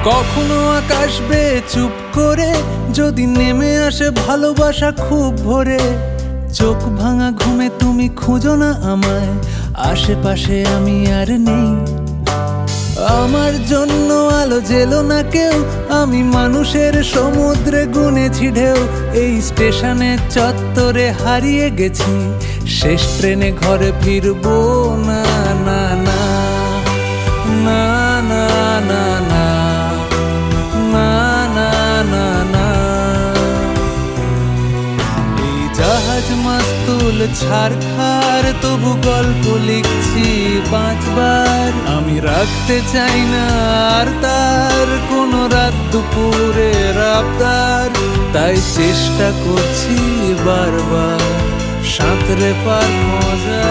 কখনো আকাশ বেয়ে চুপ করে যদি নেমে আসে ভালোবাসা খুব ভোরে, চোখ ভাঙা ঘুমে তুমি খুঁজো না আমায়, আশেপাশে আমি আর নেই। আমার জন্য আলো জেলো না কেউ, আমি মানুষের সমুদ্রে গুনেছি ঢেউ। এই স্টেশনের চত্বরে হারিয়ে গেছি, শেষ ট্রেনে ঘরে ফিরবো না না না না না না না না না না না। এই জাহাজ মাস্তুল ছাড়খার, তবু গল্প লিখছি পাঁচবার। আমি রাখতে চাই না আর তার কোনো রাত দুপুরের আবদার, তাই চেষ্টা করছি বারবার সাঁতরে পার মজা।